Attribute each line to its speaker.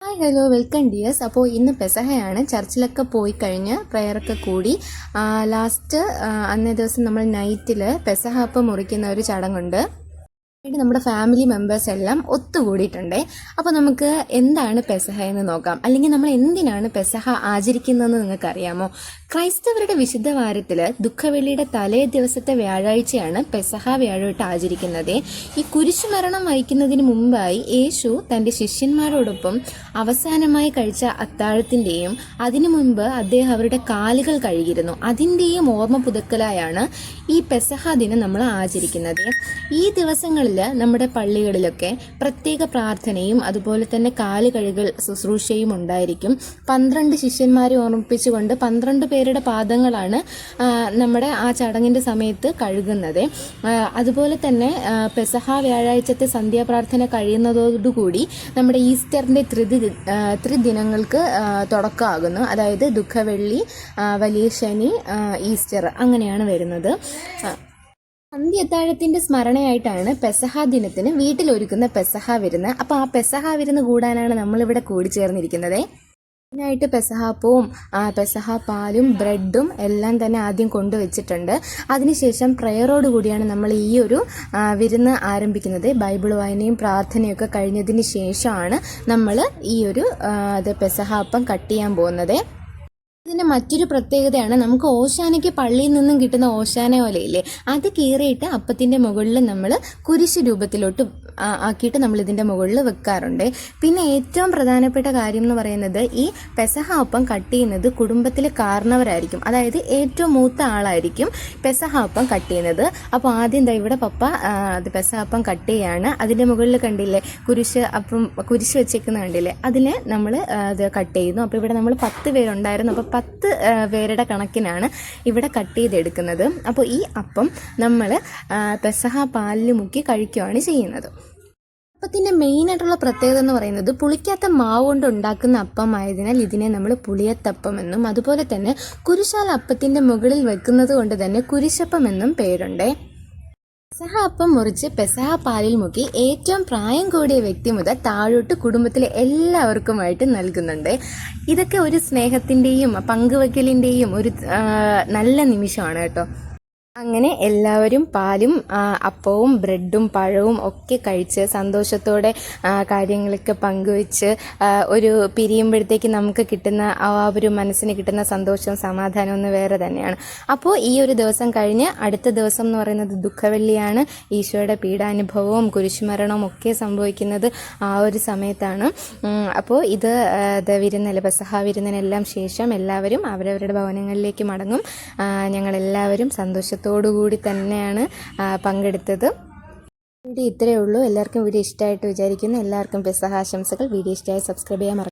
Speaker 1: Hi hello welcome dears. അപ്പോൾ ഇന്ന് പെസഹയാണ്. ചർച്ചിലൊക്കെ പോയി കഴിഞ്ഞ് പ്രയറൊക്കെ കൂടി ലാസ്റ്റ് അന്നേ ദിവസം നമ്മൾ നൈറ്റിൽ പെസഹ അപ്പം മുറിക്കുന്ന ഒരു ചടങ്ങുണ്ട്. നമ്മുടെ ഫാമിലി മെമ്പേഴ്സ് എല്ലാം ഒത്തുകൂടിയിട്ടുണ്ടേ. അപ്പോൾ നമുക്ക് എന്താണ് പെസഹ എന്ന് നോക്കാം. അല്ലെങ്കിൽ നമ്മൾ എന്തിനാണ് പെസഹ ആചരിക്കുന്നതെന്ന് നിങ്ങൾക്കറിയാമോ? ക്രൈസ്തവരുടെ വിശുദ്ധ വാരത്തിൽ ദുഃഖവെള്ളിയുടെ തലേ ദിവസത്തെ വ്യാഴാഴ്ചയാണ് പെസഹ വ്യാഴമായിട്ട് ആചരിക്കുന്നത്. ഈ കുരിശുമരണം വഹിക്കുന്നതിന് മുമ്പായി യേശു തൻ്റെ ശിഷ്യന്മാരോടൊപ്പം അവസാനമായി കഴിച്ച അത്താഴത്തിൻ്റെയും അതിനു മുൻപ് അദ്ദേഹം അവരുടെ കാലുകൾ കഴുകിയിരുന്നു. അതിൻ്റെയും ഓർമ്മ പുതുക്കലായാണ് ഈ പെസഹ ദിനം നമ്മൾ ആചരിക്കുന്നത്. ഈ ദിവസങ്ങളിൽ നമ്മുടെ പള്ളികളിലൊക്കെ പ്രത്യേക പ്രാർത്ഥനയും അതുപോലെ തന്നെ കാല് കഴുകൽ ശുശ്രൂഷയും ഉണ്ടായിരിക്കും. 12 ശിഷ്യന്മാരെ ഓർമ്മിപ്പിച്ചുകൊണ്ട് 12 പേരുടെ പാദങ്ങളാണ് നമ്മുടെ ആ ചടങ്ങിൻ്റെ സമയത്ത് കഴുകുന്നത്. അതുപോലെ തന്നെ പെസഹ വ്യാഴാഴ്ചത്തെ സന്ധ്യാപ്രാർത്ഥന കഴിയുന്നതോടുകൂടി നമ്മുടെ ഈസ്റ്ററിൻ്റെ ത്രിദിനങ്ങൾക്ക് തുടക്കമാകുന്നു. അതായത് ദുഃഖവെള്ളി, വലിയ ശനി, ഈസ്റ്റർ അങ്ങനെയാണ് വരുന്നത്. സന്ധ്യത്താഴത്തിന്റെ സ്മരണയായിട്ടാണ് പെസഹ ദിനത്തിന് വീട്ടിലൊരുക്കുന്ന പെസഹ വിരുന്ന്. അപ്പോൾ ആ പെസഹ വിരുന്ന് കൂടാനാണ് നമ്മളിവിടെ കൂടിച്ചേർന്നിരിക്കുന്നത്. അതിനായിട്ട് പെസഹാപ്പവും പെസഹ പാലും ബ്രെഡും എല്ലാം തന്നെ ആദ്യം കൊണ്ടുവച്ചിട്ടുണ്ട്. അതിനുശേഷം പ്രയറോട് കൂടിയാണ് നമ്മൾ ഈ ഒരു വിരുന്ന് ആരംഭിക്കുന്നത്. ബൈബിൾ വായനയും പ്രാർത്ഥനയൊക്കെ കഴിഞ്ഞതിന് ശേഷമാണ് നമ്മൾ ഈ ഒരു പെസഹാപ്പം കട്ട് ചെയ്യാൻ പോകുന്നത്. ഇതിൻ്റെ മറ്റൊരു പ്രത്യേകതയാണ്, നമുക്ക് ഓശാനയ്ക്ക് പള്ളിയിൽ നിന്നും കിട്ടുന്ന ഓശാന ഓലയില്ലേ, അത് കീറിയിട്ട് അപ്പത്തിൻ്റെ മുകളിൽ നമ്മൾ കുരിശ് രൂപത്തിലോട്ട് ആക്കിയിട്ട് നമ്മൾ ഇതിൻ്റെ മുകളിൽ വെക്കാറുണ്ട്. പിന്നെ ഏറ്റവും പ്രധാനപ്പെട്ട കാര്യം എന്ന് പറയുന്നത്, ഈ പെസഹ അപ്പം കട്ട് ചെയ്യുന്നത് കുടുംബത്തിലെ കാരണവരായിരിക്കും. അതായത് ഏറ്റവും മൂത്ത ആളായിരിക്കും പെസഹ അപ്പം കട്ട് ചെയ്യുന്നത്. അപ്പോൾ ആദ്യം ഇവിടെ പപ്പ അത് പെസഹ അപ്പം കട്ട് ചെയ്യാണ്. അതിൻ്റെ മുകളിൽ കണ്ടില്ലേ കുരിശ് വെച്ചേക്കുന്ന കണ്ടില്ലേ, അതിനെ നമ്മൾ അത് കട്ട് ചെയ്യുന്നു. അപ്പോൾ ഇവിടെ നമ്മൾ 10 പേരുണ്ടായിരുന്നു. അപ്പോൾ 10 പേരുടെ കണക്കിനാണ് ഇവിടെ കട്ട് ചെയ്തെടുക്കുന്നത്. അപ്പോൾ ഈ അപ്പം നമ്മൾ പെസഹ പാലിൽ മുക്കി കഴിക്കുകയാണ് ചെയ്യുന്നത്. അപ്പത്തിൻ്റെ മെയിനായിട്ടുള്ള പ്രത്യേകത എന്ന് പറയുന്നത്, പുളിക്കാത്ത മാവ് കൊണ്ട് ഉണ്ടാക്കുന്ന അപ്പമായതിനാൽ ഇതിനെ നമ്മൾ പുളിയത്തപ്പം എന്നും, അതുപോലെ തന്നെ കുരിശാല അപ്പത്തിൻ്റെ മുകളിൽ വെക്കുന്നത് കൊണ്ട് തന്നെ കുരിശപ്പം എന്നും പേരുണ്ട്. പെസഹ അപ്പം മുറിച്ച് പെസഹ പാലിൽ മുക്കി ഏറ്റവും പ്രായം കൂടിയ വ്യക്തി മുതൽ താഴോട്ട് കുടുംബത്തിലെ എല്ലാവർക്കുമായിട്ട് നൽകുന്നുണ്ട്. ഇതൊക്കെ ഒരു സ്നേഹത്തിൻ്റെയും പങ്കുവെക്കലിൻ്റെയും ഒരു നല്ല നിമിഷമാണ് കേട്ടോ. അങ്ങനെ എല്ലാവരും പാലും അപ്പവും ബ്രെഡും പഴവും ഒക്കെ കഴിച്ച് സന്തോഷത്തോടെ കാര്യങ്ങളൊക്കെ പങ്കുവെച്ച് ഒരു പിരിയുമ്പോഴത്തേക്ക് നമുക്ക് കിട്ടുന്ന ആ ഒരു മനസ്സിന് കിട്ടുന്ന സന്തോഷവും സമാധാനവും ഒന്ന് വേറെ തന്നെയാണ്. അപ്പോൾ ഈ ഒരു ദിവസം കഴിഞ്ഞ് അടുത്ത ദിവസം എന്ന് പറയുന്നത് ദുഃഖവെള്ളിയാണ്. ഈശോയുടെ പീഡാനുഭവവും കുരിശുമരണവും ഒക്കെ സംഭവിക്കുന്നത് ആ ഒരു സമയത്താണ്. അപ്പോൾ ഇത് വിരുന്നല്ല, പെസഹ വിരുന്നിനെല്ലാം ശേഷം എല്ലാവരും അവരവരുടെ ഭവനങ്ങളിലേക്ക് മടങ്ങും. ഞങ്ങളെല്ലാവരും സന്തോഷത്തോടുകൂടി തന്നെയാണ് പങ്കെടുത്തത്. വീഡിയോ ഇത്രയേ ഉള്ളൂ. എല്ലാവർക്കും വീഡിയോ ഇഷ്ടമായിട്ട് വിചാരിക്കുന്നു. എല്ലാവർക്കും പെസഹ ആശംസകൾ. വീഡിയോ ഇഷ്ടമായി സബ്സ്ക്രൈബ് ചെയ്യാൻ